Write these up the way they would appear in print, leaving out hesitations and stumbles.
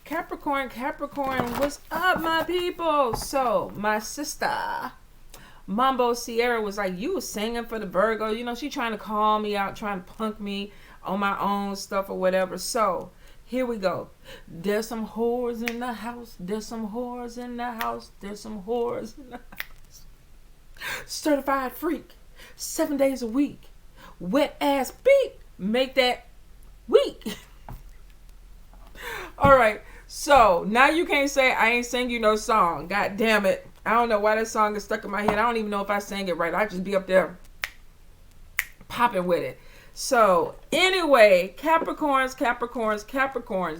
Capricorn, what's up, my people? So, my sister, Mambo Sierra, was like, you was singing for the Virgo. You know, she trying to call me out, trying to punk me on my own stuff or whatever. So, here we go. There's some whores in the house. There's some whores in the house. There's some whores in the house. Certified freak. 7 days a week. Wet ass beat. Make that week. All right. So, now you can't say I ain't sing you no song. God damn it. I don't know why that song is stuck in my head. I don't even know if I sang it right. I just be up there popping with it. So, anyway, Capricorns.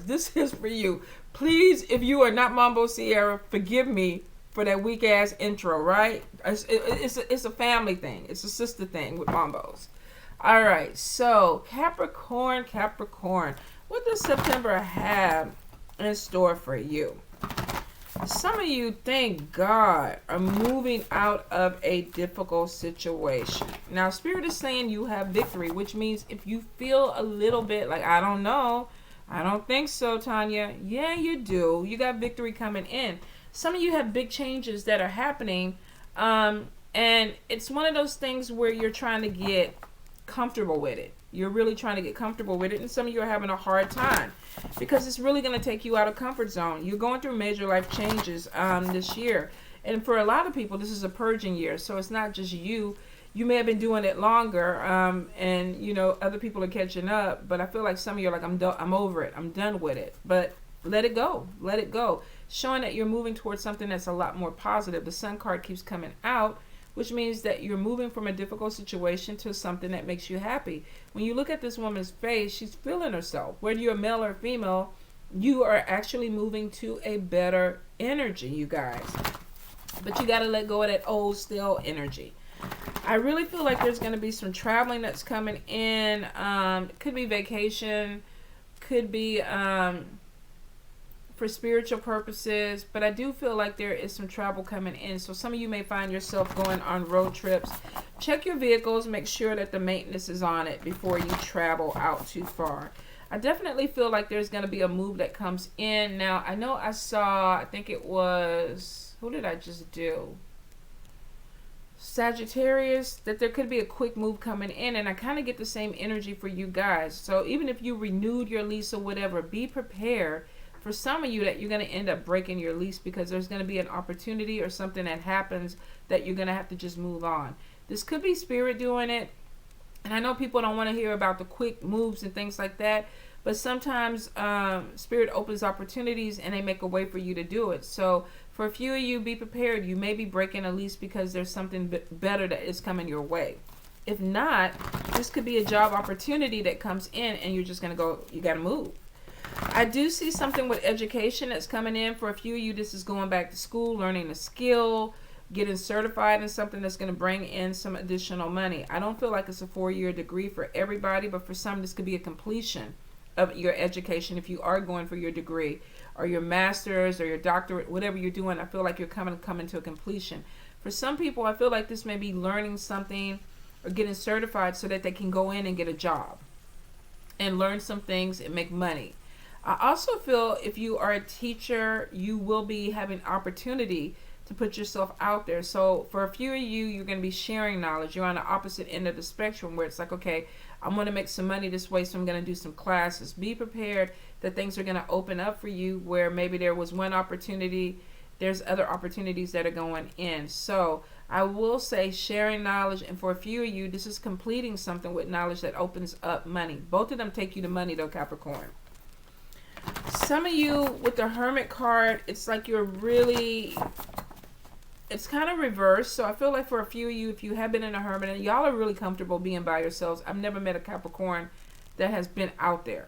This is for you. Please, if you are not Mambo Sierra, forgive me for that weak ass intro, right? It's a family thing. It's a sister thing with Mambos. All right. So, Capricorn. What does September have in store for you? Some of you, thank God, are moving out of a difficult situation. Now, Spirit is saying you have victory, which means if you feel a little bit like, I don't know, I don't think so, Tanya. Yeah, you do. You got victory coming in. Some of you have big changes that are happening, and it's one of those things where you're trying to get comfortable with it. You're really trying to get comfortable with it, and some of you are having a hard time because it's really going to take you out of comfort zone. You're going through major life changes this year, and for a lot of people, this is a purging year. So it's not just you. You may have been doing it longer, and you know other people are catching up. But I feel like some of you are like, I'm over it. I'm done with it. But let it go. Let it go. Showing that you're moving towards something that's a lot more positive. The Sun card keeps coming out, which means that you're moving from a difficult situation to something that makes you happy. When you look at this woman's face, she's feeling herself. Whether you're male or female, you are actually moving to a better energy, you guys. But you got to let go of that old, stale energy. I really feel like there's going to be some traveling that's coming in. Could be vacation, could be for spiritual purposes, but I do feel like there is some travel coming in. So some of you may find yourself going on road trips. Check your vehicles, make sure that the maintenance is on it before you travel out too far. I definitely feel like there's going to be a move that comes in. Now, I know I saw, I think it was, who did I just do? Sagittarius, that there could be a quick move coming in, and I kind of get the same energy for you guys. So even if you renewed your lease or whatever, be prepared for some of you that you're going to end up breaking your lease because there's going to be an opportunity or something that happens that you're going to have to just move on. This could be Spirit doing it. And I know people don't want to hear about the quick moves and things like that. But sometimes Spirit opens opportunities and they make a way for you to do it. So for a few of you, be prepared. You may be breaking a lease because there's something better that is coming your way. If not, this could be a job opportunity that comes in and you're just going to go, you got to move. I do see something with education that's coming in. For a few of you, this is going back to school, learning a skill, getting certified in something that's going to bring in some additional money. I don't feel like it's a 4-year degree for everybody, but for some, this could be a completion of your education. If you are going for your degree or your master's or your doctorate, whatever you're doing, I feel like you're coming to a completion. For some people, I feel like this may be learning something or getting certified so that they can go in and get a job and learn some things and make money. I also feel if you are a teacher, you will be having opportunity to put yourself out there. So for a few of you, you're going to be sharing knowledge. You're on the opposite end of the spectrum where it's like, okay, I'm going to make some money this way, so I'm going to do some classes. Be prepared that things are going to open up for you where maybe there was one opportunity, there's other opportunities that are going in. So I will say sharing knowledge, and for a few of you, this is completing something with knowledge that opens up money. Both of them take you to money though, Capricorn. Some of you with the Hermit card, it's like you're really, it's kind of reversed. So I feel like for a few of you, if you have been in a Hermit and y'all are really comfortable being by yourselves, I've never met a Capricorn that has been out there.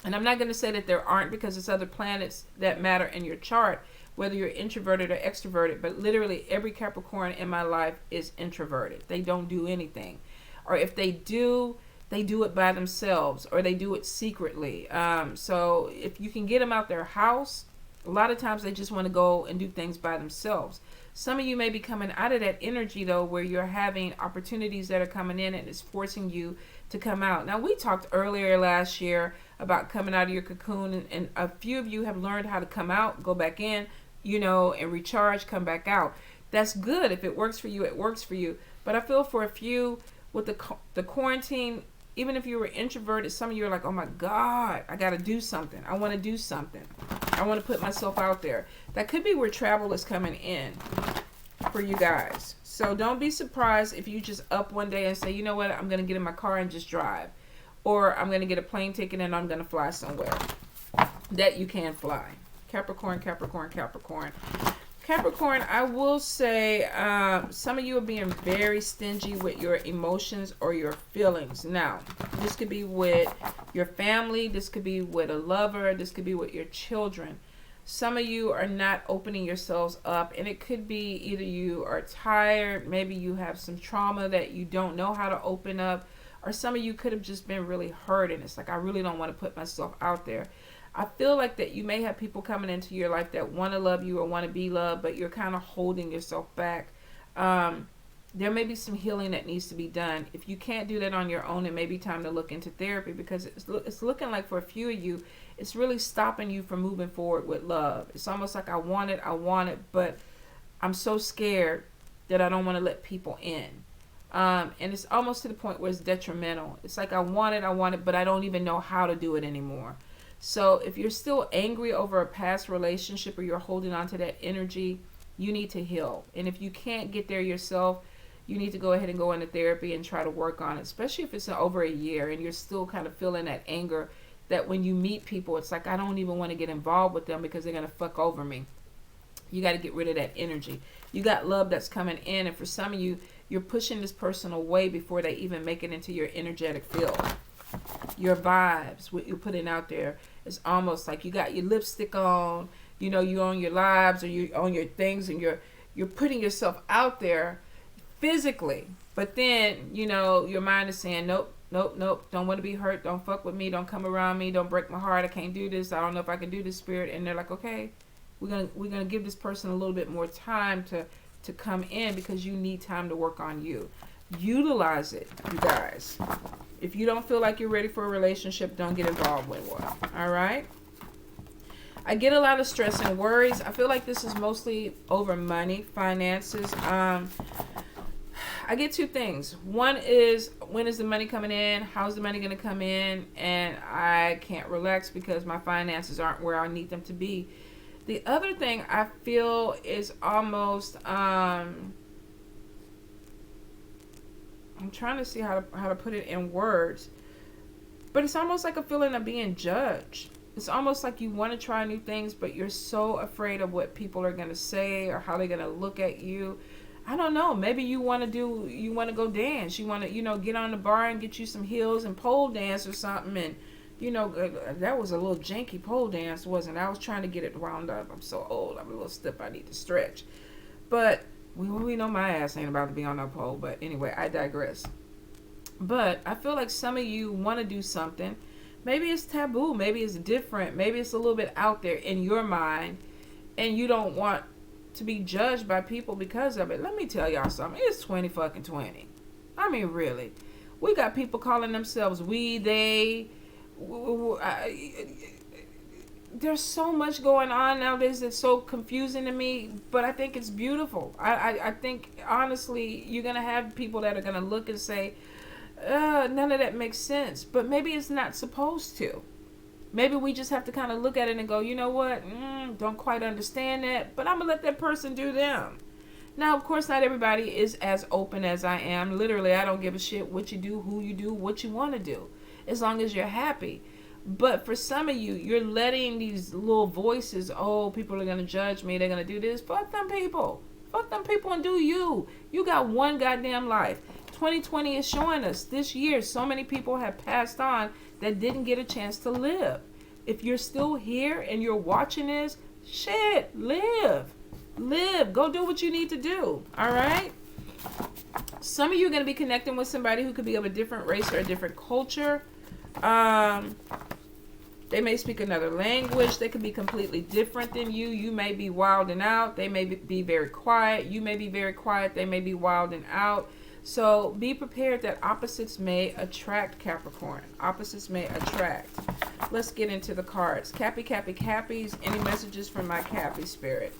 And I'm not going to say that there aren't, because it's other planets that matter in your chart, whether you're introverted or extroverted. But literally every Capricorn in my life is introverted. They don't do anything. Or if they do it by themselves, or they do it secretly. So if you can get them out their house, a lot of times they just want to go and do things by themselves. Some of you may be coming out of that energy though, where you're having opportunities that are coming in and it's forcing you to come out. Now, we talked earlier last year about coming out of your cocoon, and a few of you have learned how to come out, go back in, and recharge, come back out. That's good. If it works for you, it works for you. But I feel for a few with the quarantine, even if you were introverted, some of you are like, oh my God, I got to do something. I want to do something. I want to put myself out there. That could be where travel is coming in for you guys. So don't be surprised if you just up one day and say, you know what, I'm going to get in my car and just drive. Or I'm going to get a plane ticket and I'm going to fly somewhere that you can fly. Capricorn, Capricorn, Capricorn. Capricorn, I will say some of you are being very stingy with your emotions or your feelings. Now, this could be with your family. This could be with a lover. This could be with your children. Some of you are not opening yourselves up, and it could be either you are tired, maybe you have some trauma that you don't know how to open up, or some of you could have just been really hurt, and it's like, I really don't want to put myself out there. I feel like that you may have people coming into your life that want to love you or want to be loved, but you're kind of holding yourself back. There may be some healing that needs to be done. If you can't do that on your own, it may be time to look into therapy, because it's looking like for a few of you, it's really stopping you from moving forward with love. It's almost like I want it, but I'm so scared that I don't want to let people in. And it's almost to the point where it's detrimental. It's like I want it, but I don't even know how to do it anymore. So if you're still angry over a past relationship or you're holding on to that energy, you need to heal. And if you can't get there yourself, you need to go ahead and go into therapy and try to work on it, especially if it's over a year and you're still kind of feeling that anger that when you meet people, it's like, I don't even want to get involved with them because they're going to fuck over me. You got to get rid of that energy. You got love that's coming in, and for some of you, you're pushing this person away before they even make it into your energetic field. Your vibes, what you're putting out there, is almost like you got your lipstick on, you're on your lives or you're on your things, and you're putting yourself out there physically, but then your mind is saying nope, don't want to be hurt, don't fuck with me, don't come around me, don't break my heart, I can't do this, I don't know if I can do this, spirit. And they're like, okay, we're gonna give this person a little bit more time to come in, because you need time to work on you. Utilize it, you guys. If you don't feel like you're ready for a relationship, don't get involved with one. All right? I get a lot of stress and worries. I feel like this is mostly over money, finances. I get two things. One is, when is the money coming in? How's the money going to come in? And I can't relax because my finances aren't where I need them to be. The other thing I feel is almost, I'm trying to see how to put it in words, but it's almost like a feeling of being judged. It's almost like you want to try new things, but you're so afraid of what people are going to say or how they're going to look at you. I don't know. Maybe you want to go dance. You want to, get on the bar and get you some heels and pole dance or something. And, that was a little janky pole dance, wasn't it? I was trying to get it wound up. I'm so old. I'm a little stiff. I need to stretch. But we know my ass ain't about to be on that pole. But anyway, I digress. But I feel like some of you want to do something. Maybe it's taboo. Maybe it's different. Maybe it's a little bit out there in your mind. And you don't want to be judged by people because of it. Let me tell y'all something. It's 2020. I mean, really. We got people calling themselves we, they. There's so much going on nowadays that's so confusing to me, but I think it's beautiful. I think, honestly, you're going to have people that are going to look and say, none of that makes sense. But maybe it's not supposed to. Maybe we just have to kind of look at it and go, you know what? Don't quite understand that, but I'm going to let that person do them. Now, of course, not everybody is as open as I am. Literally, I don't give a shit what you do, who you do, what you want to do, as long as you're happy. But for some of you, you're letting these little voices, people are going to judge me, they're going to do this. Fuck them people. Fuck them people and do you. You got one goddamn life. 2020 is showing us this year so many people have passed on that didn't get a chance to live. If you're still here and you're watching this, shit, live. Go do what you need to do. All right? Some of you are going to be connecting with somebody who could be of a different race or a different culture. They may speak another language. They could be completely different than you. You may be wilding out. They may be very quiet. You may be very quiet. They may be wilding out. So be prepared that opposites may attract, Capricorn. Opposites may attract. Let's get into the cards. Cappy, Cappy, Cappies. Any messages from my Cappy spirit?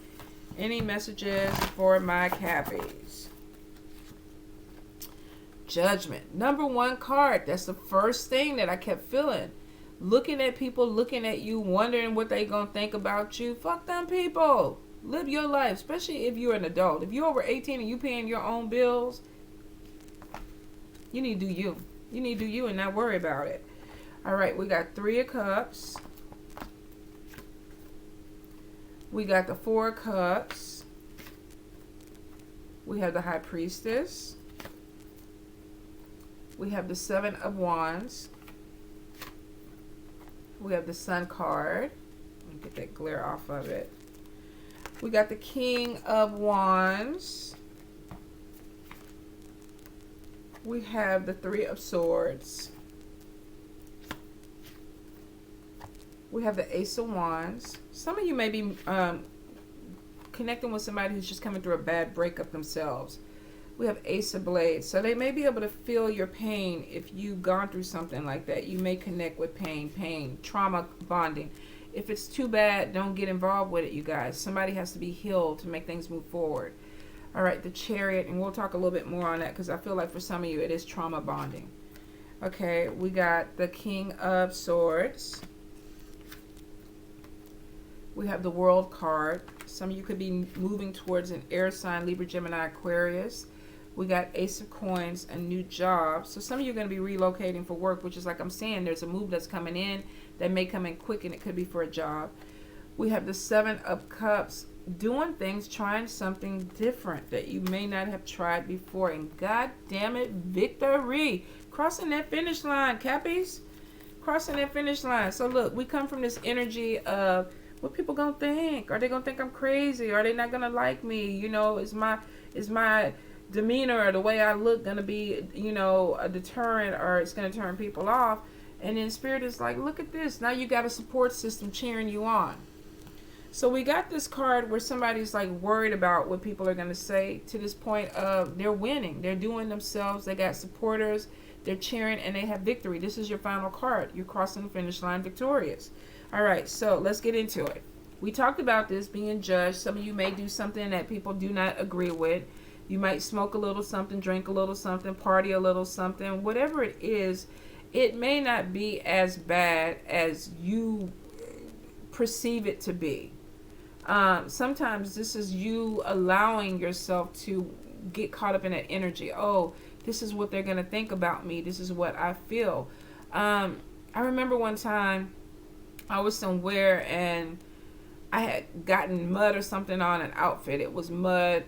Any messages for my Cappies? Judgment. Number one card. That's the first thing that I kept feeling. Looking at people, looking at you, wondering what they gonna think about you. Fuck them people. Live your life, especially if you're an adult. If you're over 18 and you paying your own bills, you need to do you. You need to do you and not worry about it. All right, we got 3 of Cups. We got the 4 of Cups. We have the High Priestess. We have the 7 of Wands. We have the Sun card. Let me get that glare off of it. We got the King of Wands. We have the 3 of Swords. We have the Ace of Wands. Some of you may be connecting with somebody who's just coming through a bad breakup themselves. We have Ace of Blades. So they may be able to feel your pain if you've gone through something like that. You may connect with pain, trauma bonding. If it's too bad, don't get involved with it, you guys. Somebody has to be healed to make things move forward. All right, the Chariot, and we'll talk a little bit more on that because I feel like for some of you it is trauma bonding. Okay, we got the King of Swords. We have the World card. Some of you could be moving towards an air sign, Libra, Gemini, Aquarius. We got Ace of Coins, a new job. So some of you are going to be relocating for work, which is like I'm saying, there's a move that's coming in that may come in quick, and it could be for a job. We have the 7 of Cups, doing things, trying something different that you may not have tried before. And God damn it, victory. Crossing that finish line, Cappies. Crossing that finish line. So look, we come from this energy of what people gonna think. Are they gonna think I'm crazy? Are they not gonna like me? You know, is my demeanor or the way I look gonna be, you know, a deterrent, or it's gonna turn people off? And then Spirit is like, look at this. Now you got a support system cheering you on. So we got this card where somebody's like worried about what people are gonna say, to this point of they're winning. They're doing themselves. They got supporters. They're cheering and they have victory. This is your final card. You're crossing the finish line victorious. All right, so let's get into it. We talked about this being judged. Some of you may do something that people do not agree with. You might smoke a little something, drink a little something, party a little something. Whatever it is, it may not be as bad as you perceive it to be. Sometimes this is you allowing yourself to get caught up in that energy. Oh, this is what they're going to think about me. This is what I feel. I remember one time I was somewhere and I had gotten mud or something on an outfit. It was mud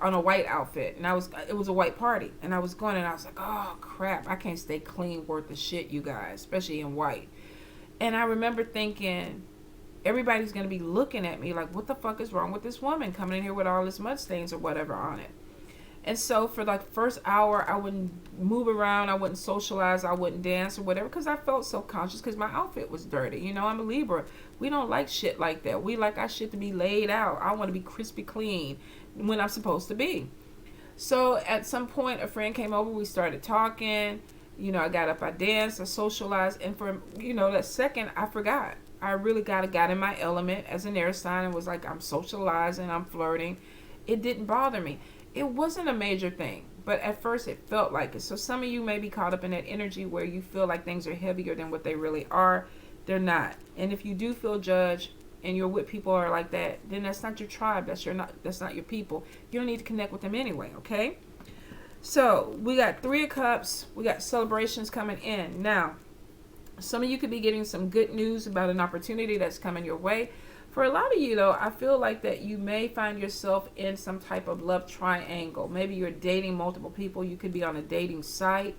on a white outfit, and it was a white party, and I was going, and I was like, oh crap, I can't stay clean worth the shit, you guys, especially in white. And I remember thinking, everybody's gonna be looking at me like, what the fuck is wrong with this woman coming in here with all this mud stains or whatever on it? And so for like first hour, I wouldn't move around, I wouldn't socialize, I wouldn't dance or whatever, because I felt so conscious because my outfit was dirty. You know, I'm a Libra. We don't like shit like that. We like our shit to be laid out. I want to be crispy clean when I'm supposed to be. So at some point, a friend came over, we started talking. You know, I got up, I danced, I socialized, and for, you know, that second, I forgot. I really got in my element as an air sign and was like, I'm socializing, I'm flirting. It didn't bother me. It wasn't a major thing, but at first it felt like it. So some of you may be caught up in that energy where you feel like things are heavier than what they really are. They're not. And if you do feel judged and you're with people who are like that, then that's not your tribe. That's not your people. You don't need to connect with them anyway, okay? So we got 3 of Cups. We got celebrations coming in. Now, some of you could be getting some good news about an opportunity that's coming your way. For a lot of you, though, I feel like that you may find yourself in some type of love triangle. Maybe you're dating multiple people. You could be on a dating site.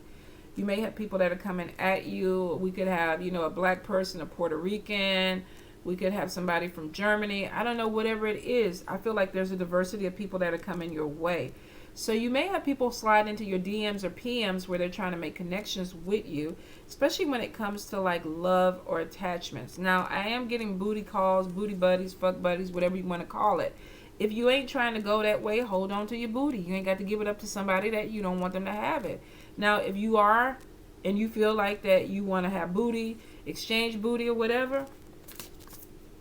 You may have people that are coming at you. We could have, you know, a black person, a Puerto Rican. We could have somebody from Germany. I don't know, whatever it is. I feel like there's a diversity of people that are coming your way. So you may have people slide into your DMs or PMs where they're trying to make connections with you, especially when it comes to like love or attachments. Now, I am getting booty calls, booty buddies, fuck buddies, whatever you want to call it. If you ain't trying to go that way, hold on to your booty. You ain't got to give it up to somebody that you don't want them to have it. Now, if you are and you feel like that you want to have booty, exchange booty or whatever,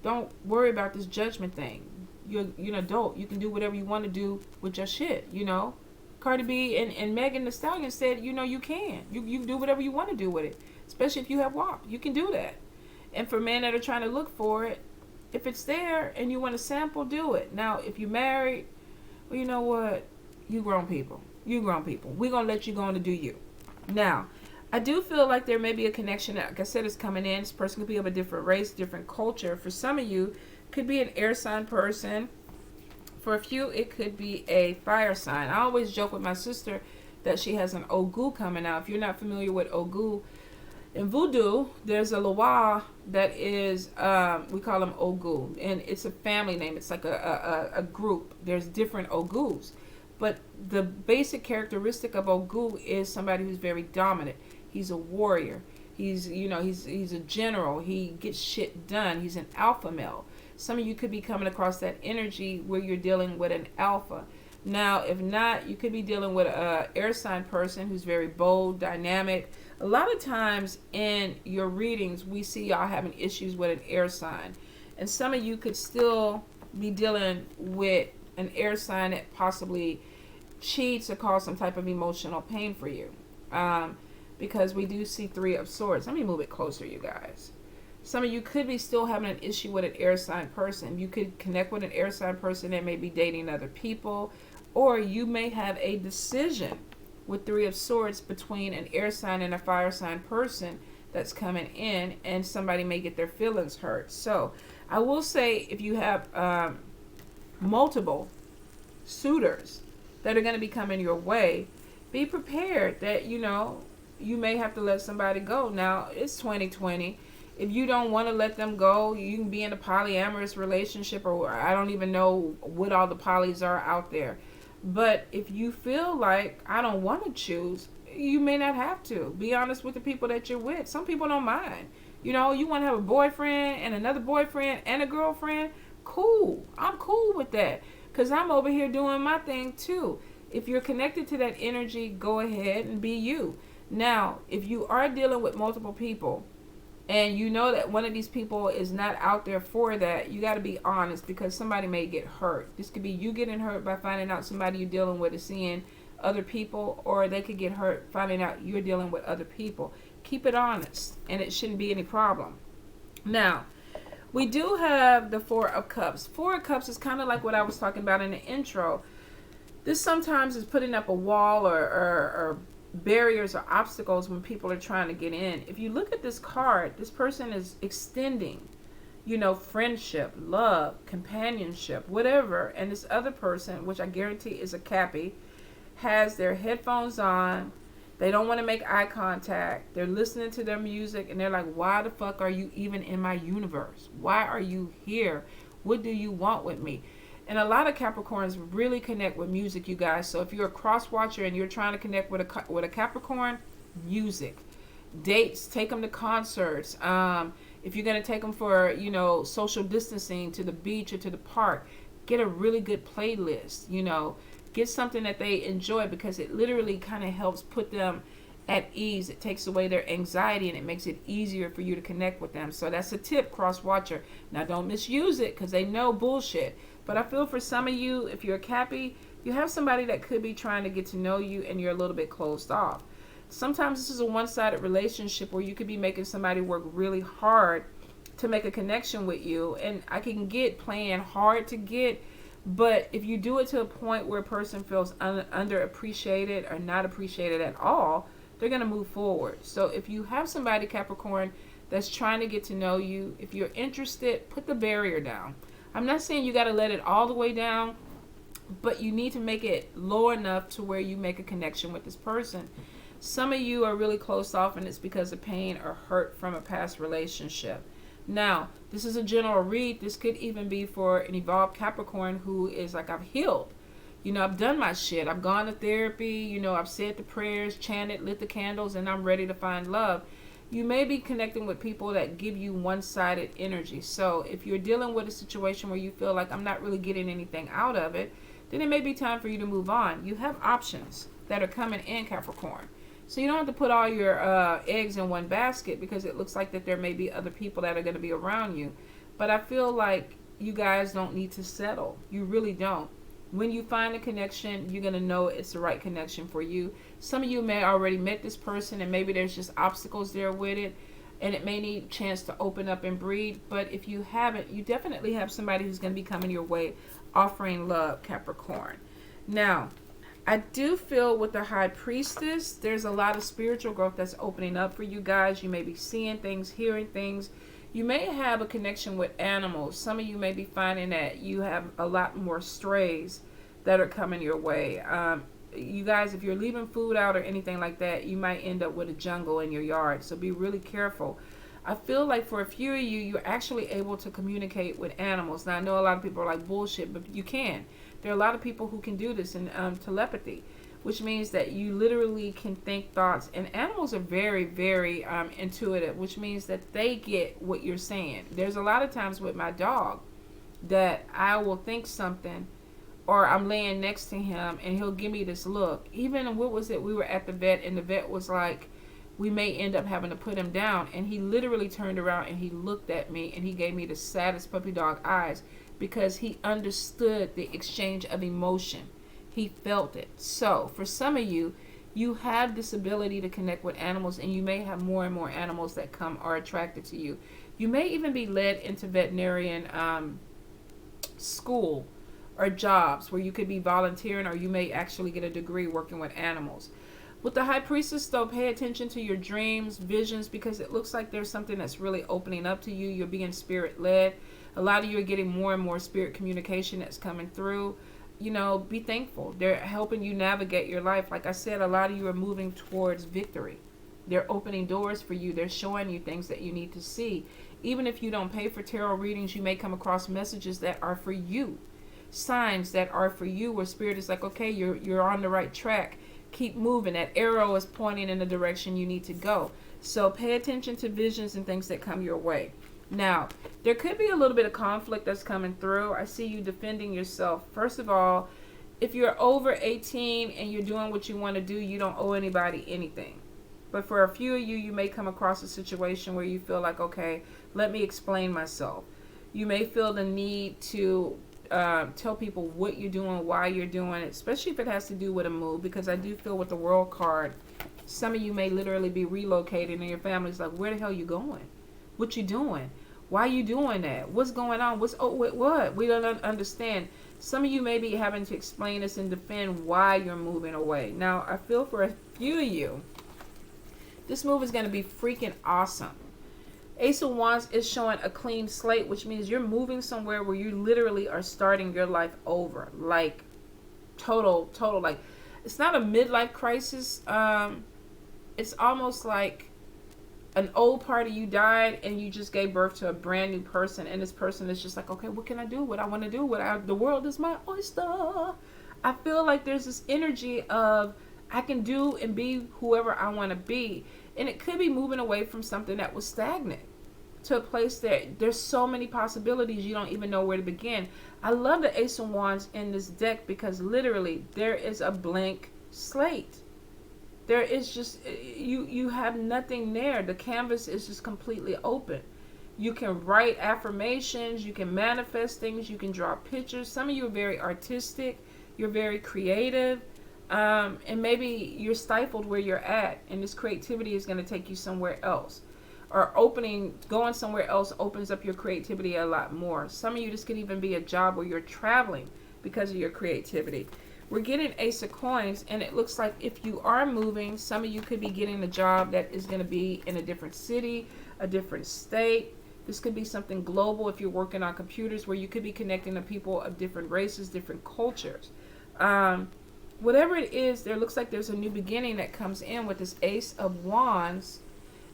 don't worry about this judgment thing. You're an adult. You can do whatever you want to do with your shit, you know. Cardi B and Megan Thee Stallion said, you know, you can. You do whatever you want to do with it. Especially if you have WAP. You can do that. And for men that are trying to look for it, if it's there and you want to sample, do it. Now, if you're married, well, you know what? You grown people. You grown people. We're going to let you go on to do you. Now, I do feel like there may be a connection. Like I said, it's coming in. This person could be of a different race, different culture. For some of you, could be an air sign person. For a few, it could be a fire sign. I always joke with my sister that she has an Ogu coming out. If you're not familiar with Ogu, in Voodoo, there's a Loa that is, we call them Ogu. And it's a family name. It's like a group. There's different Ogus. But the basic characteristic of Ogu is somebody who's very dominant. He's a warrior. He's a general. He gets shit done. He's an alpha male. Some of you could be coming across that energy where you're dealing with an alpha. Now, if not, you could be dealing with a air sign person who's very bold, dynamic. A lot of times in your readings, we see y'all having issues with an air sign. And some of you could still be dealing with an air sign that possibly cheats or cause some type of emotional pain for you. Because we do see 3 of Swords. Let me move it closer, you guys. Some of you could be still having an issue with an air sign person. You could connect with an air sign person that may be dating other people. Or you may have a decision with 3 of Swords between an air sign and a fire sign person that's coming in. And somebody may get their feelings hurt. So I will say, if you have multiple suitors that are going to be coming your way, be prepared that, you may have to let somebody go. Now, it's 2020. If you don't want to let them go, you can be in a polyamorous relationship, or I don't even know what all the polys are out there. But if you feel like I don't want to choose, you may not have to. Be honest with the people that you're with. Some people don't mind. You want to have a boyfriend and another boyfriend and a girlfriend? Cool. I'm cool with that, because I'm over here doing my thing too. If you're connected to that energy, go ahead and be you. Now, if you are dealing with multiple people, and you know that one of these people is not out there for that, you got to be honest, because somebody may get hurt. This could be you getting hurt by finding out somebody you're dealing with is seeing other people, or they could get hurt finding out you're dealing with other people. Keep it honest, and it shouldn't be any problem. Now, we do have the 4 of Cups. 4 of Cups is kind of like what I was talking about in the intro. This sometimes is putting up a wall or barriers or obstacles when people are trying to get in. If you look at this card, this person is extending, friendship, love, companionship, whatever. And this other person, which I guarantee is a Cappy, has their headphones on. They don't want to make eye contact. They're listening to their music, and they're like, why the fuck are you even in my universe? Why are you here? What do you want with me? And a lot of Capricorns really connect with music, you guys. So if you're a cross watcher and you're trying to connect with a Capricorn, music, dates, take them to concerts. If you're going to take them for, social distancing to the beach or to the park, get a really good playlist, get something that they enjoy, because it literally kind of helps put them at ease. It takes away their anxiety, and it makes it easier for you to connect with them. So that's a tip, cross watcher. Now, don't misuse it, because they know bullshit. But I feel for some of you, if you're a Cappy, you have somebody that could be trying to get to know you, and you're a little bit closed off. Sometimes this is a one-sided relationship where you could be making somebody work really hard to make a connection with you. And I can get playing hard to get, but if you do it to a point where a person feels underappreciated or not appreciated at all, they're going to move forward. So if you have somebody, Capricorn, that's trying to get to know you, if you're interested, put the barrier down. I'm not saying you got to let it all the way down, but you need to make it low enough to where you make a connection with this person. Some of you are really closed off, and it's because of pain or hurt from a past relationship. Now, this is a general read. This could even be for an evolved Capricorn who is like, I've healed. I've done my shit. I've gone to therapy. I've said the prayers, chanted, lit the candles, and I'm ready to find love. You may be connecting with people that give you one-sided energy. So if you're dealing with a situation where you feel like I'm not really getting anything out of it, then it may be time for you to move on. You have options that are coming in, Capricorn. So you don't have to put all your eggs in one basket, because it looks like that there may be other people that are going to be around you. But I feel like you guys don't need to settle. You really don't. When you find a connection, you're going to know it's the right connection for you. Some of you may already met this person, and maybe there's just obstacles there with it, and it may need a chance to open up and breathe. But if you haven't, you definitely have somebody who's going to be coming your way, offering love, Capricorn. Now, I do feel with the High Priestess, there's a lot of spiritual growth that's opening up for you guys. You may be seeing things, hearing things. You may have a connection with animals. Some of you may be finding that you have a lot more strays that are coming your way. You guys, if you're leaving food out or anything like that, you might end up with a jungle in your yard. So be really careful. I feel like for a few of you, you're actually able to communicate with animals. Now, I know a lot of people are like, bullshit, but you can. There are a lot of people who can do this in telepathy, which means that you literally can think thoughts. And animals are very, very intuitive, which means that they get what you're saying. There's a lot of times with my dog that I will think something, or I'm laying next to him and he'll give me this look. Even, what was it? We were at the vet, and the vet was like, we may end up having to put him down. And he literally turned around and he looked at me and he gave me the saddest puppy dog eyes, because he understood the exchange of emotion. He felt it. So for some of you, you have this ability to connect with animals, and you may have more and more animals that are attracted to you. You may even be led into veterinarian school or jobs where you could be volunteering, or you may actually get a degree working with animals. With the High Priestess, though, pay attention to your dreams, visions, because it looks like there's something that's really opening up to you. You're being spirit-led. A lot of you are getting more and more spirit communication that's coming through. You know, be thankful. They're helping you navigate your life. Like I said, a lot of you are moving towards victory. They're opening doors for you. They're showing you things that you need to see. Even if you don't pay for tarot readings, you may come across messages that are for you. Signs that are for you, where spirit is like, okay, you're on the right track. Keep moving. That arrow is pointing in the direction you need to go. So pay attention to visions and things that come your way. Now, there could be a little bit of conflict that's coming through. I see you defending yourself. First of all, if you're over 18 and you're doing what you want to do, you don't owe anybody anything. But for a few of you, you may come across a situation where you feel like, okay, let me explain myself. You may feel the need to tell people what you're doing, why you're doing it, especially if it has to do with a move, because I do feel with the World card, some of you may literally be relocated and your family's like, where the hell you going? What you doing? Why are you doing that? What's going on? What? We don't understand. Some of you may be having to explain this and defend why you're moving away. Now, I feel for a few of you, this move is going to be freaking awesome. Ace of Wands is showing a clean slate, which means you're moving somewhere where you literally are starting your life over. Like, total, like, it's not a midlife crisis. It's almost like an old part of you died and you just gave birth to a brand new person, and this person is just like, okay, what can I do? What I want to do? The world is my oyster. I feel like there's this energy of I can do and be whoever I want to be. And it could be moving away from something that was stagnant to a place that there's so many possibilities you don't even know where to begin. I love the Ace of Wands in this deck, because literally there is a blank slate. There is just, you have nothing there. The canvas is just completely open. You can write affirmations, you can manifest things, you can draw pictures. Some of you are very artistic, you're very creative, and maybe you're stifled where you're at, and this creativity is going to take you somewhere else. Or going somewhere else opens up your creativity a lot more. Some of you, this could even be a job where you're traveling because of your creativity. We're getting Ace of Coins, and it looks like if you are moving, some of you could be getting a job that is going to be in a different city, a different state. This could be something global if you're working on computers, where you could be connecting to people of different races, different cultures. Whatever it is, there looks like there's a new beginning that comes in with this Ace of Wands.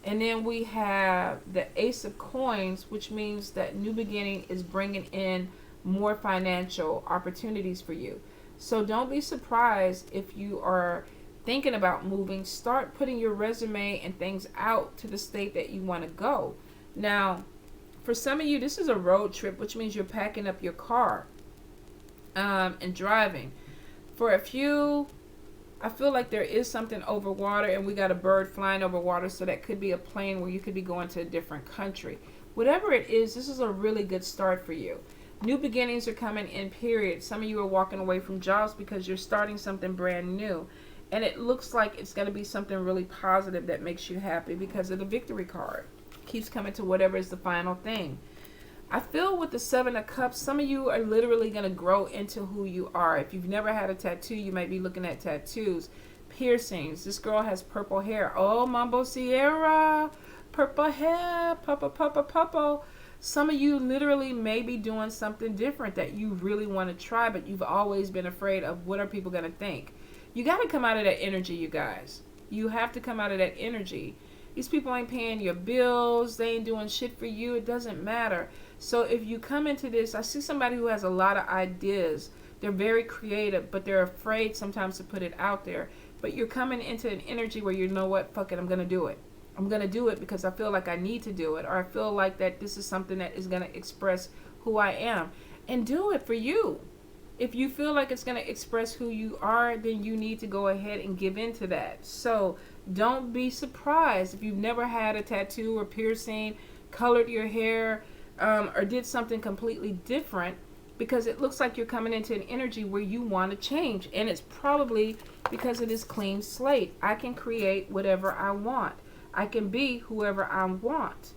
And then we have the Ace of Coins, which means that new beginning is bringing in more financial opportunities for you. So don't be surprised if you are thinking about moving, start putting your resume and things out to the state that you want to go. Now, for some of you, this is a road trip, which means you're packing up your car and driving. For a few, I feel like there is something over water, and we got a bird flying over water, so that could be a plane where you could be going to a different country. Whatever it is, this is a really good start for you. New beginnings are coming in, period. Some of you are walking away from jobs because you're starting something brand new. And it looks like it's going to be something really positive that makes you happy because of the victory card. Keeps coming to whatever is the final thing. I feel with the Seven of Cups, some of you are literally going to grow into who you are. If you've never had a tattoo, you might be looking at tattoos. Piercings. This girl has purple hair. Oh, Mambo Sierra. Purple hair. Purple. Some of you literally may be doing something different that you really want to try, but you've always been afraid of what are people going to think. You got to come out of that energy, you guys. You have to come out of that energy. These people ain't paying your bills. They ain't doing shit for you. It doesn't matter. So if you come into this, I see somebody who has a lot of ideas. They're very creative, but they're afraid sometimes to put it out there. But you're coming into an energy where you know what, fuck it, I'm going to do it. I'm going to do it because I feel like I need to do it, or I feel like that this is something that is going to express who I am. And do it for you. If you feel like it's going to express who you are, then you need to go ahead and give into that. So don't be surprised if you've never had a tattoo or piercing, colored your hair, or did something completely different, because it looks like you're coming into an energy where you want to change. And it's probably because of this clean slate. I can create whatever I want. I can be whoever I want.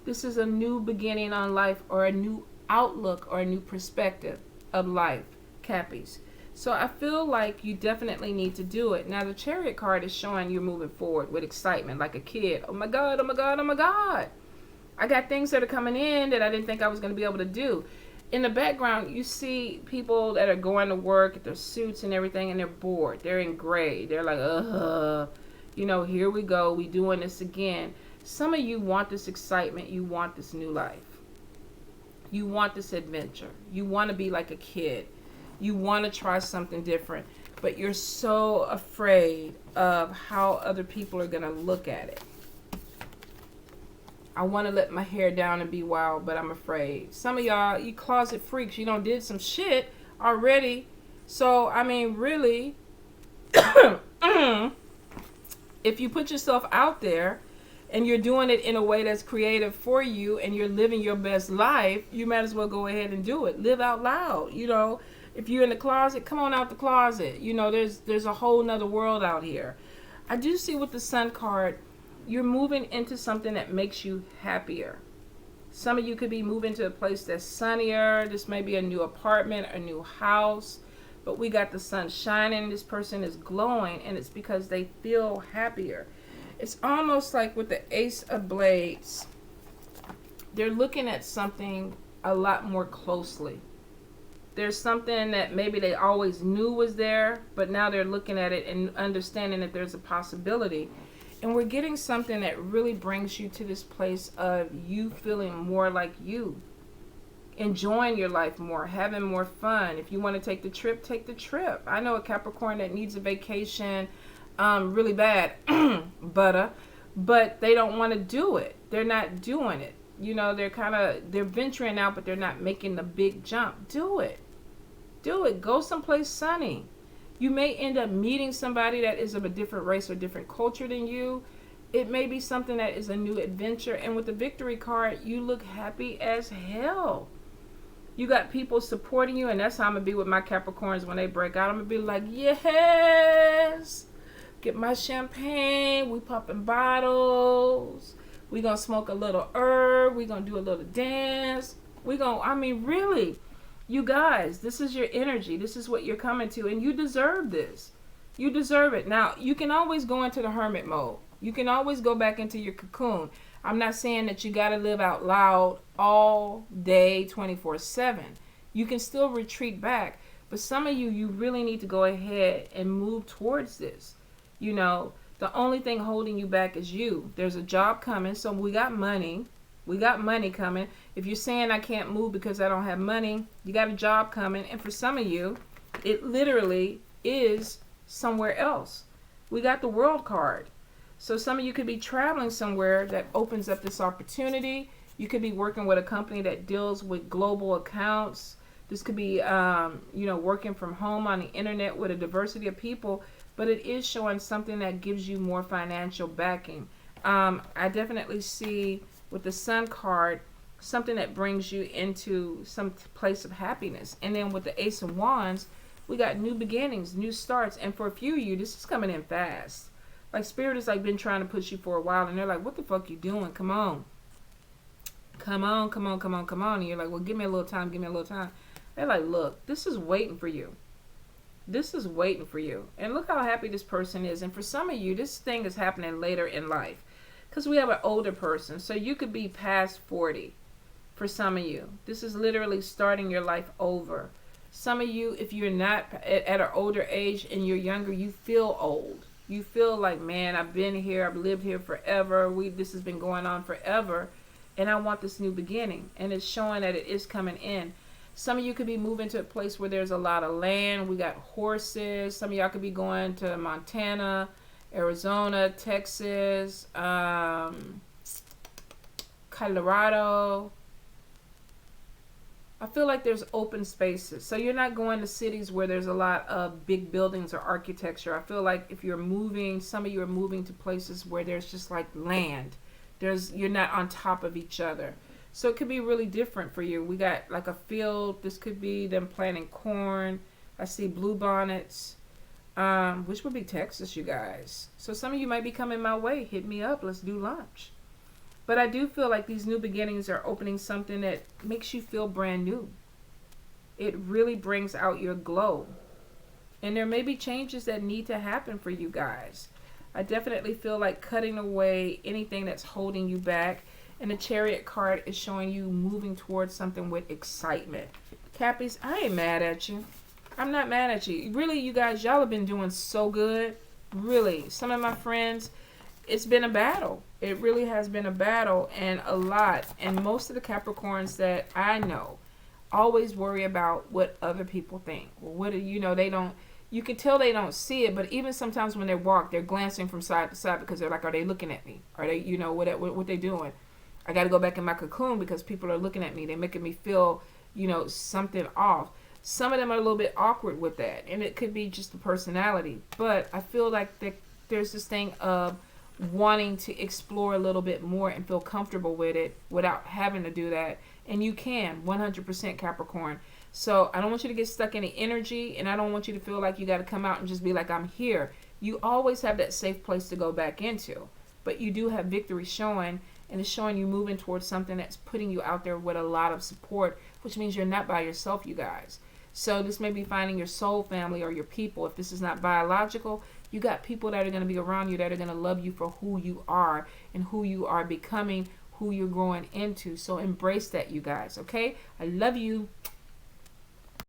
This is a new beginning on life, or a new outlook, or a new perspective of life, Cappies. So I feel like you definitely need to do it. Now the Chariot card is showing you're moving forward with excitement, like a kid. Oh my God, oh my God, oh my God. I got things that are coming in that I didn't think I was going to be able to do. In the background, you see people that are going to work at their suits and everything, and they're bored. They're in gray. They're like, here we go. We doing this again. Some of you want this excitement. You want this new life. You want this adventure. You want to be like a kid. You want to try something different. But you're so afraid of how other people are going to look at it. I want to let my hair down and be wild, but I'm afraid. Some of y'all, you closet freaks, you did some shit already. So, I mean, really, if you put yourself out there and you're doing it in a way that's creative for you and you're living your best life, you might as well go ahead and do it. Live out loud. If you're in the closet, come on out the closet. There's a whole nother world out here. I do see with the Sun card, you're moving into something that makes you happier. Some of you could be moving to a place that's sunnier. This may be a new apartment, a new house. But we got the sun shining. This person is glowing, and it's because they feel happier. It's almost like with the Ace of Blades, they're looking at something a lot more closely. There's something that maybe they always knew was there, but now they're looking at it and understanding that there's a possibility. And we're getting something that really brings you to this place of you feeling more like you. Enjoying your life more, having more fun. If you want to take the trip, take the trip. I know a Capricorn that needs a vacation really bad, but they don't want to do it. They're not doing it. They're venturing out, but they're not making the big jump. Do it. Go someplace sunny. You may end up meeting somebody that is of a different race or different culture than you. It may be something that is a new adventure. And with the Victory card, you look happy as hell. You got people supporting you, and that's how I'm going to be with my Capricorns when they break out. I'm going to be like, yes, get my champagne. We popping bottles. We going to smoke a little herb. We going to do a little dance. Really. You guys, this is your energy. This is what you're coming to, and you deserve this. You deserve it. Now, you can always go into the hermit mode. You can always go back into your cocoon. I'm not saying that you got to live out loud all day, 24/7. You can still retreat back, but some of you really need to go ahead and move towards this. The only thing holding you back is you. There's a job coming, so we got money. We got money coming. If you're saying I can't move because I don't have money, you got a job coming. And for some of you, it literally is somewhere else. We got the World card. So some of you could be traveling somewhere that opens up this opportunity. You could be working with a company that deals with global accounts. This could be, working from home on the internet with a diversity of people, but it is showing something that gives you more financial backing. I definitely see with the Sun card something that brings you into some place of happiness. And then with the Ace of Wands, we got new beginnings, new starts. And for a few of you, this is coming in fast. Like Spirit has like been trying to push you for a while, and they're like, what the fuck you doing? Come on. Come on, come on, come on, come on. And you're like, well, give me a little time, give me a little time. They're like, look, this is waiting for you. This is waiting for you. And look how happy this person is. And for some of you, this thing is happening later in life. Because we have an older person. So you could be past 40 for some of you. This is literally starting your life over. Some of you, if you're not at an older age and you're younger, you feel old. You feel like, man, I've been here. I've lived here forever. This has been going on forever. And I want this new beginning. And it's showing that it is coming in. Some of you could be moving to a place where there's a lot of land. We got horses. Some of y'all could be going to Montana, Arizona, Texas, Colorado. I feel like there's open spaces. So you're not going to cities where there's a lot of big buildings or architecture. I feel like if you're moving, some of you are moving to places where there's just like land. You're not on top of each other. So it could be really different for you. We got like a field. This could be them planting corn. I see blue bonnets, which would be Texas, you guys. So some of you might be coming my way. Hit me up. Let's do lunch. But I do feel like these new beginnings are opening something that makes you feel brand new. It really brings out your glow. And there may be changes that need to happen for you guys. I definitely feel like cutting away anything that's holding you back. And the Chariot card is showing you moving towards something with excitement. Cappies, I ain't mad at you. I'm not mad at you. Really, you guys, y'all have been doing so good. Really. Some of my friends, it's been a battle. It really has been a battle and a lot. And most of the Capricorns that I know always worry about what other people think. Well, they don't, you can tell they don't see it, but even sometimes when they walk, they're glancing from side to side because they're like, are they looking at me? Are they, what they doing? I got to go back in my cocoon because people are looking at me. They're making me feel, something off. Some of them are a little bit awkward with that, and it could be just the personality. But I feel like there's this thing of wanting to explore a little bit more and feel comfortable with it without having to do that. And you can, 100% Capricorn. So I don't want you to get stuck in the energy, and I don't want you to feel like you got to come out and just be like, I'm here. You always have that safe place to go back into. But you do have victory showing, and it's showing you moving towards something that's putting you out there with a lot of support, which means you're not by yourself, you guys. So this may be finding your soul family or your people. If this is not biological, you got people that are going to be around you that are going to love you for who you are and who you are becoming, who you're growing into. So embrace that, you guys, okay? I love you.